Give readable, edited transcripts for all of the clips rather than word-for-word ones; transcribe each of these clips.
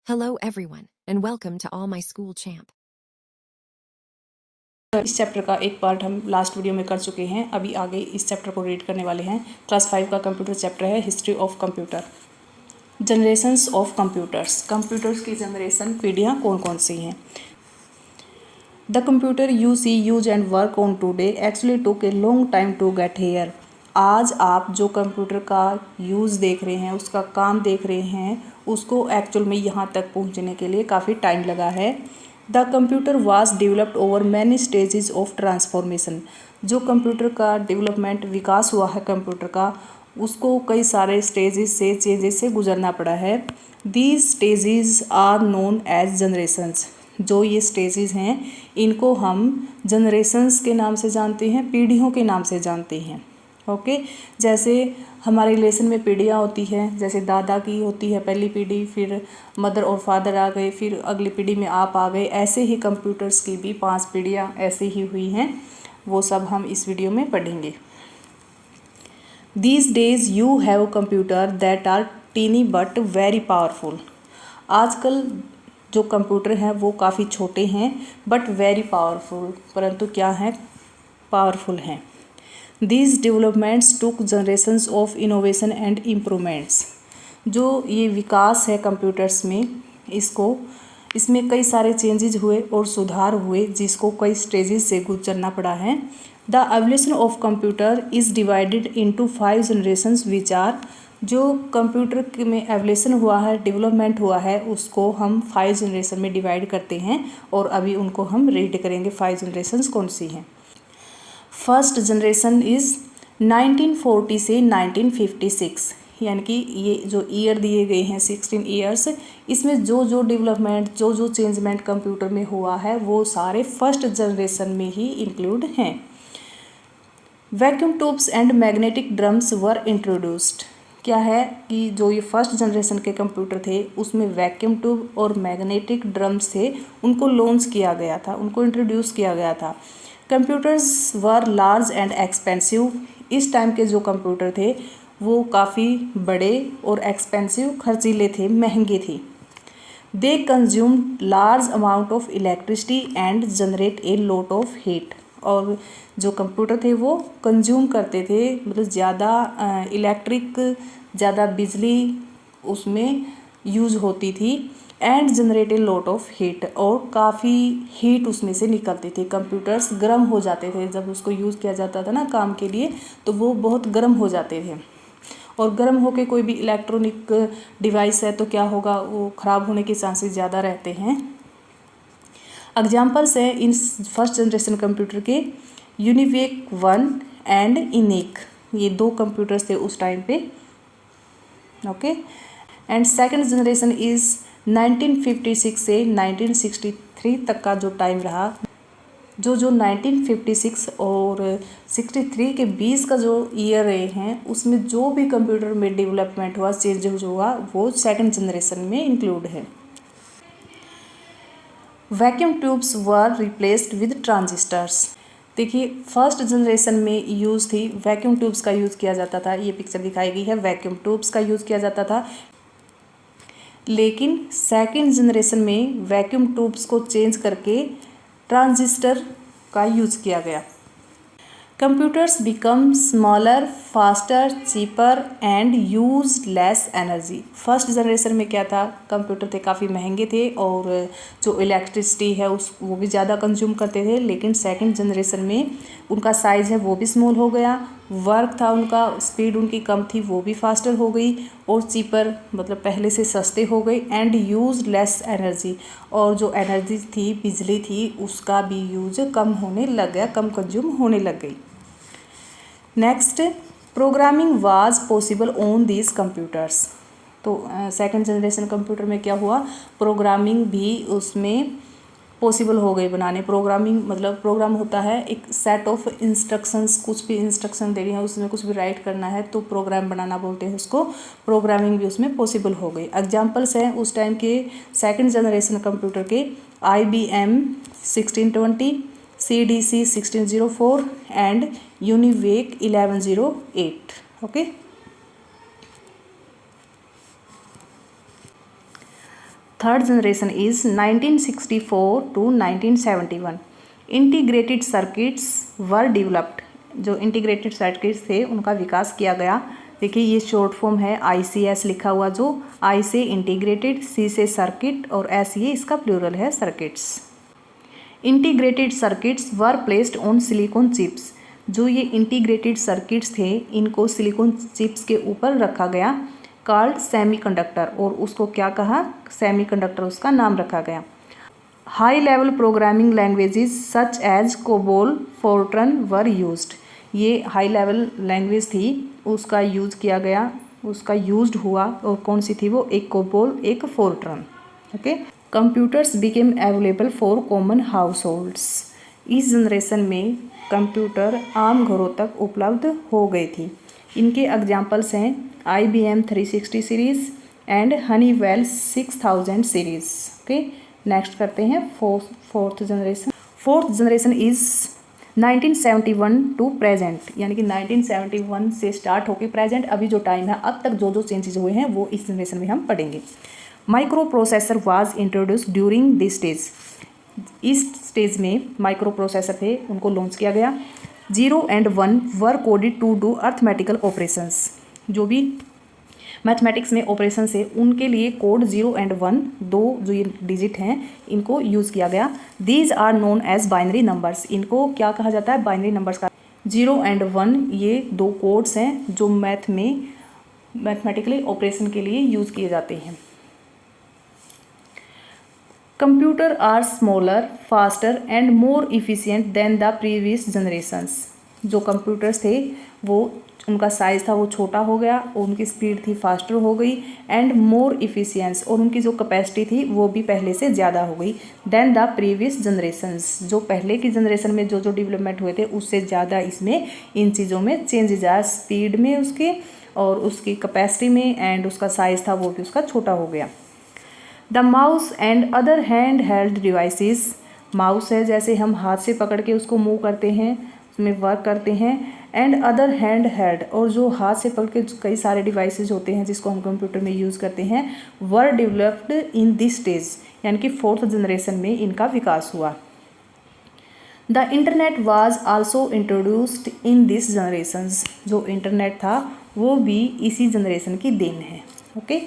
Hello everyone, and welcome to All My School Champ. इस chapter का एक part हम लास्ट वीडियो में कर चुके हैं। अभी आगे इस चैप्टर को रीड करने वाले हैं। क्लास 5 का कंप्यूटर चैप्टर है history of computer. Generations of computers, computers की जनरेशन पीढ़ियाँ कौन कौन सी हैं। The computer you see use and work on today actually took a long time to get here. आज आप जो कंप्यूटर का यूज़ देख रहे हैं, उसका काम देख रहे हैं, उसको एक्चुअल में यहाँ तक पहुँचने के लिए काफ़ी टाइम लगा है। The computer was developed over many stages of transformation. जो कंप्यूटर का डेवलपमेंट विकास हुआ है कंप्यूटर का, उसको कई सारे स्टेजेस से चेंजेस से गुजरना पड़ा है। These stages are known as generations. जो ये स्टेजेस हैं, इनको हम जनरेशंस के नाम से जानते हैं, पीढ़ियों के नाम से जानते हैं। ओके, जैसे हमारे रिलेशन में पीढ़ियाँ होती हैं, जैसे दादा की होती है पहली पीढ़ी, फिर मदर और फादर आ गए, फिर अगली पीढ़ी में आप आ गए। ऐसे ही कंप्यूटर्स की भी 5 पीढ़ियाँ ऐसे ही हुई हैं। वो सब हम इस वीडियो में पढ़ेंगे। These days you have computer that are teeny but very powerful। आजकल जो कंप्यूटर हैं वो काफ़ी छोटे हैं बट वेरी पावरफुल, परंतु क्या हैं, पावरफुल हैं। These developments took generations of innovation and improvements। जो ये विकास है कंप्यूटर्स में, इसमें कई सारे चेंजेस हुए और सुधार हुए, जिसको कई स्टेजेस से गुजरना पड़ा है। The evolution of computer is divided into 5 generations which are. जो कंप्यूटर में एवोल्यूशन हुआ है, डेवलपमेंट हुआ है, उसको हम 5 जनरेशन में डिवाइड करते हैं और अभी उनको हम रीड करेंगे। 5 जनरेशंस कौन सी हैं। फर्स्ट जनरेशन इज़ 1940 से 1956, यानी कि ये जो ईयर दिए गए हैं 16 ईयर्स, इसमें जो जो डेवलपमेंट, जो जो चेंजमेंट कंप्यूटर में हुआ है, वो सारे फर्स्ट जनरेशन में ही इंक्लूड हैं। Vacuum tubes and magnetic drums were introduced. क्या है कि जो ये फर्स्ट जनरेशन के कंप्यूटर थे, उसमें वैक्यूम ट्यूब और मैग्नेटिक ड्रम्स थे, उनको लॉन्च किया गया था, उनको इंट्रोड्यूस किया गया था। Computers were large and expensive. इस टाइम के जो कंप्यूटर थे वो काफ़ी बड़े और एक्सपेंसिव, खर्चीले थे, महंगे थे। They consume large amount of electricity and generate a lot of heat. और जो कंप्यूटर थे वो कंज्यूम करते थे, मतलब ज़्यादा इलेक्ट्रिक, ज़्यादा बिजली उसमें यूज़ होती थी। And generate a lot of heat, और काफ़ी हीट उसमें से निकलती थी। कंप्यूटर्स गर्म हो जाते थे जब उसको यूज़ किया जाता था ना काम के लिए, तो वो बहुत गर्म हो जाते थे। और गर्म होके कोई भी इलेक्ट्रॉनिक डिवाइस है तो क्या होगा, वो ख़राब होने के चांसेस ज़्यादा रहते हैं। एग्जाम्पल्स है इन फर्स्ट जनरेशन कंप्यूटर के यूनिवेक 1 एंड इनिक। ये 2 कंप्यूटर्स थे उस टाइम पे। Okay, and second generation is 1956 से 1963 तक का जो टाइम रहा। जो 1956 और 63 के 20 का जो ईयर रहे हैं, उसमें जो भी कंप्यूटर में डेवलपमेंट हुआ, चेंजेस हुआ, वो सेकंड जनरेशन में इंक्लूड है। Vacuum tubes were replaced with transistors. देखिए, फर्स्ट जनरेशन में यूज़ थी वैक्यूम ट्यूब्स का यूज़ किया जाता था। ये पिक्चर दिखाई गई है, वैक्यूम ट्यूब्स का यूज़ किया जाता था। लेकिन सेकंड जनरेशन में वैक्यूम ट्यूब्स को चेंज करके ट्रांजिस्टर का यूज़ किया गया। Computers become smaller, faster, cheaper and use less energy. First generation में क्या था, कंप्यूटर थे काफ़ी महंगे थे और जो इलेक्ट्रिसिटी है वो भी ज़्यादा कंज्यूम करते थे। लेकिन सेकंड जनरेशन में उनका साइज़ है वो भी स्मॉल हो गया, वर्क था उनका, स्पीड उनकी कम थी, वो भी फास्टर हो गई, और चीपर मतलब पहले से सस्ते हो गई। एंड यूज लेस एनर्जी, और जो एनर्जी थी, बिजली थी, उसका भी यूज कम होने लग गया, कम कंज्यूम होने लग गई। Next, programming was possible on these computers. तो सेकंड जनरेशन कंप्यूटर में क्या हुआ, प्रोग्रामिंग भी उसमें पॉसिबल हो गई बनाने। प्रोग्रामिंग मतलब प्रोग्राम होता है एक सेट ऑफ इंस्ट्रक्शंस, कुछ भी इंस्ट्रक्शन दे रही है, उसमें कुछ भी राइट करना है तो प्रोग्राम बनाना बोलते हैं उसको। प्रोग्रामिंग भी उसमें पॉसिबल हो गई। एग्जांपल्स हैं उस टाइम के सेकंड जनरेशन कंप्यूटर के IBM 1620, CDC 1604 and UNIVAC 1108। Okay, third generation is 1964 to 1971। Integrated circuits were developed, जो इंटीग्रेटेड सर्किट्स थे उनका विकास किया गया। देखिए ये शॉर्ट फॉर्म है ICS लिखा हुआ, जो I से इंटीग्रेटेड, C से सर्किट और S ये इसका प्लूरल है circuits. Integrated circuits were placed on silicon chips, जो ये इंटीग्रेटेड सर्किट्स थे इनको सिलिकॉन चिप्स के ऊपर रखा गया। कॉल्ड सेमीकंडक्टर, और उसको क्या कहा, सेमीकंडक्टर उसका नाम रखा गया। High level programming languages such as COBOL FORTRAN were used, ये हाई लेवल लैंग्वेज थी उसका यूज़ किया गया, उसका यूज्ड हुआ, और कौन सी थी वो, एक कोबोल एक Fortran. Okay, computers became available for common house holds, इस जनरेशन में कंप्यूटर आम घरों तक उपलब्ध हो गई थी। इनके एग्जाम्पल्स हैं IBM 360 series and Honeywell 6000 series. Okay, next करते हैं fourth generation. Fourth generation is 1971 to present, यानी कि 1971 से स्टार्ट होकर प्रेजेंट अभी जो टाइम है, अब तक जो जो चेंजेस हुए हैं वो इस जनरेशन में हम पढ़ेंगे। Microprocessor was introduced during this stage, इस स्टेज में माइक्रो प्रोसेसर थे उनको लॉन्च किया गया। 0 and 1 were coded to do arithmetical operations, जो भी मैथमेटिक्स में ऑपरेशन है उनके लिए कोड 0 and 1 दो जो ये डिजिट हैं इनको यूज़ किया गया। These are known as binary numbers, इनको क्या कहा जाता है, बाइनरी नंबर्स का। 0 and 1 ये दो कोड्स हैं जो मैथमेटिकली ऑपरेशन के लिए यूज़ किए जाते हैं। Computer are smaller, faster and more efficient than the previous generations, जो कंप्यूटर्स थे वो उनका साइज़ था वो छोटा हो गया और उनकी स्पीड थी फास्टर हो गई, एंड मोर इफिशिएंस, और उनकी जो कैपेसिटी थी वो भी पहले से ज़्यादा हो गई। देन द प्रीवियस जनरेशंस, जो पहले की जनरेशन में जो जो डेवलपमेंट हुए थे उससे ज़्यादा इसमें इन चीज़ों में चेंजेस आया, स्पीड में उसके और उसकी कैपेसिटी में, एंड उसका साइज़ था वो भी उसका छोटा हो गया। The mouse and other hand held devices, mouse है जैसे हम हाथ से पकड़ के उसको मूव करते हैं, उसमें वर्क करते हैं, एंड अदर हैंड हेल्ड, और जो हाथ से पकड़ के कई सारे डिवाइसेस होते हैं जिसको हम कंप्यूटर में यूज़ करते हैं, were developed in this stage, यानी कि फोर्थ जनरेशन में इनका विकास हुआ। The internet was also introduced in this generations, जो इंटरनेट था वो भी इसी जनरेशन की देन है। Okay,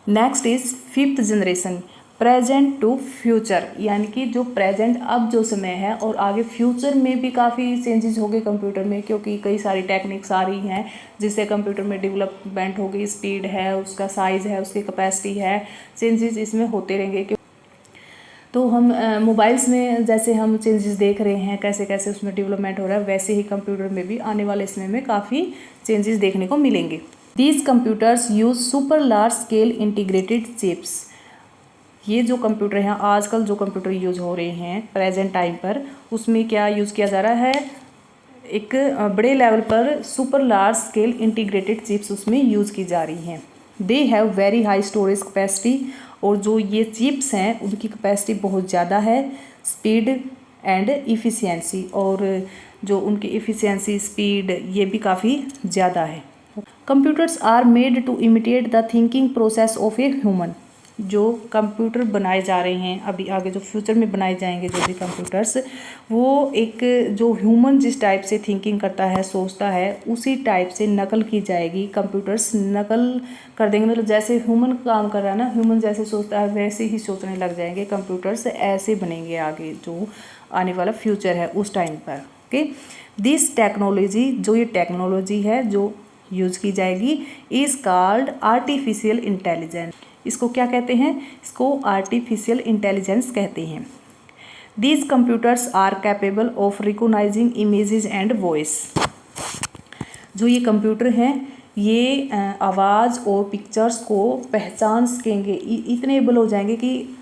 next is fifth generation, present to future, यानी कि जो प्रेजेंट अब जो समय है और आगे फ्यूचर में भी काफ़ी चेंजेस हो गए कंप्यूटर में, क्योंकि कई सारी टेक्निक्स आ रही हैं जिससे कंप्यूटर में डेवलपमेंट हो गई, स्पीड है, उसका साइज़ है, उसकी कैपेसिटी है, चेंजेस इसमें होते रहेंगे। तो हम मोबाइल्स में जैसे हम चेंजेस देख रहे हैं कैसे कैसे उसमें डेवलपमेंट हो रहा है, वैसे ही कंप्यूटर में भी आने वाले समय में काफ़ी चेंजेस देखने को मिलेंगे। These computers use super large scale integrated chips, ये जो कंप्यूटर हैं आजकल जो कंप्यूटर यूज़ हो रहे हैं प्रेजेंट टाइम पर, उसमें क्या यूज़ किया जा रहा है, एक बड़े लेवल पर super large scale integrated chips उसमें यूज़ की जा रही हैं। They have very high storage capacity, और जो ये चिप्स हैं उनकी कैपेसिटी बहुत ज़्यादा है, स्पीड एंड इफ़िशियंसी, और जो उनकी इफ़िशियंसी स्पीड ये भी काफ़ी ज़्यादा है। Computers are made to imitate the thinking process of a human, जो कंप्यूटर बनाए जा रहे हैं अभी आगे जो फ्यूचर में बनाए जाएंगे जो भी कंप्यूटर्स, वो एक जो ह्यूमन जिस टाइप से थिंकिंग करता है, सोचता है, उसी टाइप से नकल की जाएगी। कंप्यूटर्स नकल कर देंगे, मतलब जैसे ह्यूमन काम कर रहा है ना, ह्यूमन जैसे सोचता है वैसे ही सोचने लग जाएंगे कंप्यूटर्स, ऐसे बनेंगे आगे जो आने वाला फ्यूचर है उस टाइम पर। ओके, दिस टेक्नोलॉजी, जो ये टेक्नोलॉजी है जो यूज़ की जाएगी, इज़ कॉल्ड आर्टिफिशियल इंटेलिजेंस, इसको क्या कहते हैं, इसको आर्टिफिशियल इंटेलिजेंस कहते हैं। These computers are capable of recognising images and voice, जो ये कंप्यूटर हैं ये आवाज़ और पिक्चर्स को पहचान सकेंगे, इतने एबल हो जाएंगे कि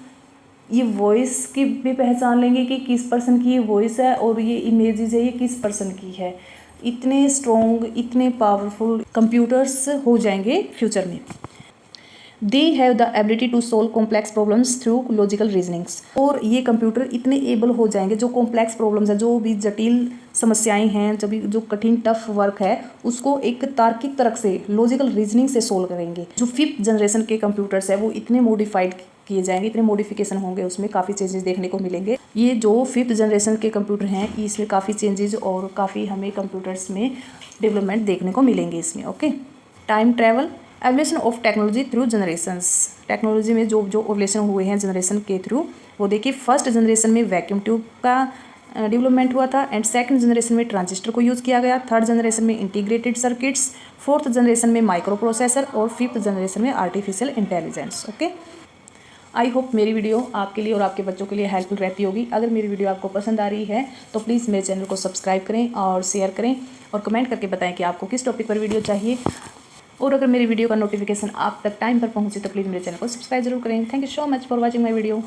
ये वॉइस की भी पहचान लेंगे कि किस पर्सन की ये वॉइस है और ये इमेजेस है ये किस पर्सन की है। इतने स्ट्रॉन्ग, इतने पावरफुल कंप्यूटर्स हो जाएंगे फ्यूचर में। They have the ability to solve complex problems through logical reasonings. और ये कंप्यूटर इतने एबल हो जाएंगे, जो कॉम्प्लेक्स प्रॉब्लम्स है, जो भी जटिल समस्याएं हैं, जो कठिन टफ वर्क है, उसको एक तार्किक तर्क से, लॉजिकल रीजनिंग से सोल्व करेंगे। जो 5th जनरेशन के कंप्यूटर्स है वो इतने मॉडिफाइड किए जाएंगे, इतने मॉडिफिकेशन होंगे, उसमें काफ़ी चेंजेस देखने को मिलेंगे। ये जो 5th जनरेशन के कंप्यूटर हैं इसमें काफ़ी चेंजेस और काफ़ी हमें कंप्यूटर्स में डेवलपमेंट देखने को मिलेंगे इसमें। Okay, time travel, evolution of technology through generations. Technology में जो एवोल्यूशन हुए हैं जनरेशन के थ्रू, वो देखिए फर्स्ट जनरेशन में वैक्यूम ट्यूब का डेवलपमेंट हुआ था, एंड सेकंड जनरेशन में ट्रांजिस्टर को यूज़ किया गया, थर्ड जनरेशन में इंटीग्रेटेड सर्किट्स, फोर्थ जनरेशन में माइक्रो प्रोसेसर और 5th जनरेशन में artificial intelligence. Okay, I hope मेरी वीडियो आपके लिए और आपके बच्चों के लिए हेल्पफुल रहती होगी। अगर मेरी वीडियो आपको पसंद आ रही है तो प्लीज़ मेरे चैनल को सब्सक्राइब करें और शेयर करें और कमेंट करके बताएं कि आपको किस टॉपिक पर वीडियो चाहिए। और अगर मेरी वीडियो का नोटिफिकेशन आप तक टाइम पर पहुंचे तो प्लीज़ मेरे चैनल को सब्सक्राइब जरूर करें। Thank you so much for watching my video.